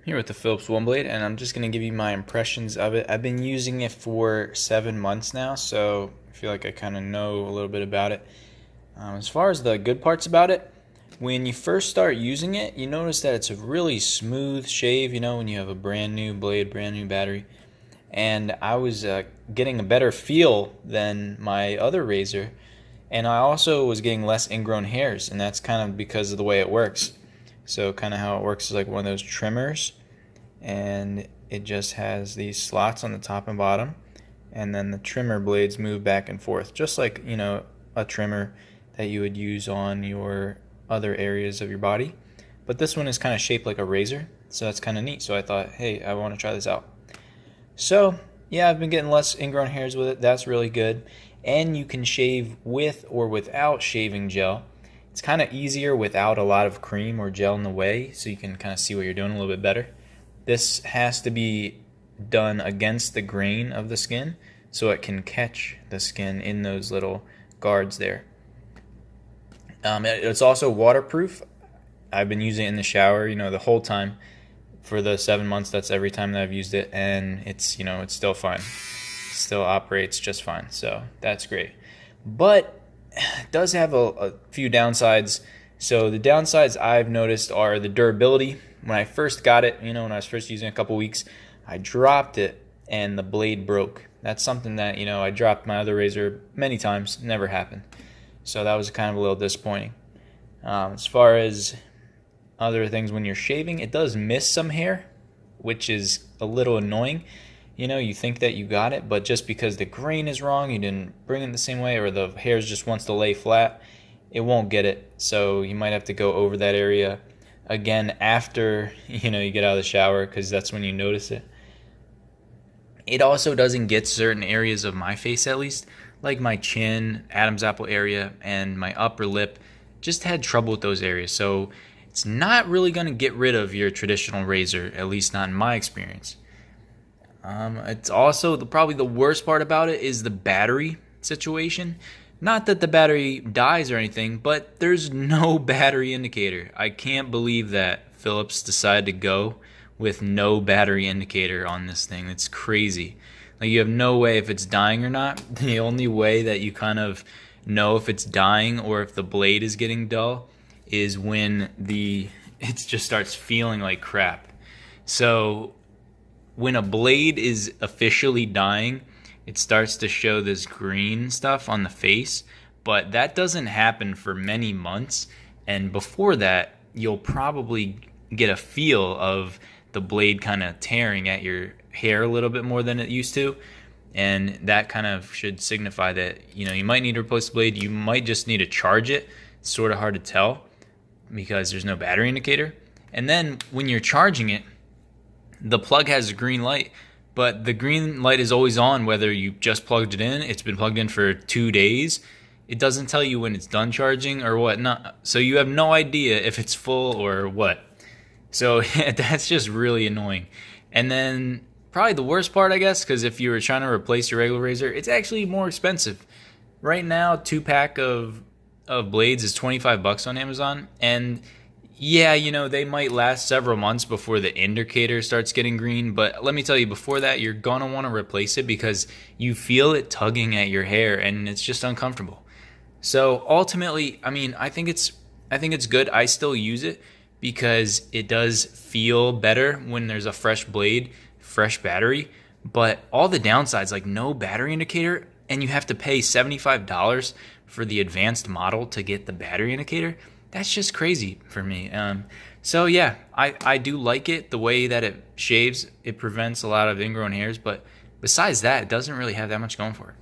Here with the Philips OneBlade, and I'm just going to give you my impressions of it. I've been using it for 7 months now, so I feel like I kind of know a little bit about it. As far as the good parts about it, when you first start using it, you notice that it's a really smooth shave, when you have a brand new blade, brand new battery. And I was getting a better feel than my other razor, and I also was getting less ingrown hairs, and that's kind of because of the way it works. So kind of how it works is like one of those trimmers, and it just has these slots on the top and bottom, and then the trimmer blades move back and forth, just like a trimmer that you would use on your other areas of your body. But this one is kind of shaped like a razor, so that's kind of neat. So I thought, hey, I want to try this out. So yeah, I've been getting less ingrown hairs with it. That's really good. And you can shave with or without shaving gel. It's kind of easier without a lot of cream or gel in the way, so you can kind of see what you're doing a little bit better. This has to be done against the grain of the skin so it can catch the skin in those little guards there. It's also waterproof. I've been using it in the shower, the whole time for the 7 months. That's every time that I've used it, and it's still fine. It still operates just fine, so that's great. But it does have a few downsides. So the downsides I've noticed are the durability. When I first got it, when I was first using it a couple weeks, I dropped it and the blade broke. That's something that, I dropped my other razor many times, never happened. So that was kind of a little disappointing. As far as other things, when you're shaving, it does miss some hair, which is a little annoying. You think that you got it, but just because the grain is wrong, you didn't bring it the same way, or the hairs just wants to lay flat, it won't get it. So you might have to go over that area again after you get out of the shower, because that's when you notice it. It also doesn't get certain areas of my face, at least, like my chin, Adam's apple area, and my upper lip. Just had trouble with those areas. So it's not really going to get rid of your traditional razor, at least not in my experience. It's also probably the worst part about it is the battery situation. Not that the battery dies or anything, but there's no battery indicator. I can't believe that Philips decided to go with no battery indicator on this thing. It's crazy. Like, you have no way if it's dying or not. The only way that you kind of know if it's dying or if the blade is getting dull is when it just starts feeling like crap. So when a blade is officially dying, it starts to show this green stuff on the face, but that doesn't happen for many months. And before that, you'll probably get a feel of the blade kind of tearing at your hair a little bit more than it used to. And that kind of should signify that, you might need to replace the blade. You might just need to charge it. It's sort of hard to tell because there's no battery indicator. And then when you're charging it, the plug has a green light, but the green light is always on whether you just plugged it in. It's been plugged in for 2 days. It doesn't tell you when it's done charging or whatnot. So you have no idea if it's full or what. So that's just really annoying. And then probably the worst part, I guess, because if you were trying to replace your regular razor, it's actually more expensive. Right now, 2-pack of blades is $25 on Amazon. And yeah, they might last several months before the indicator starts getting green, but let me tell you, before that, you're going to want to replace it because you feel it tugging at your hair and it's just uncomfortable. So ultimately, I think it's good. I still use it because it does feel better when there's a fresh blade, fresh battery, but all the downsides, like no battery indicator, and you have to pay $75 for the advanced model to get the battery indicator. That's just crazy for me. So yeah, I do like it, the way that it shaves. It prevents a lot of ingrown hairs, but besides that, it doesn't really have that much going for it.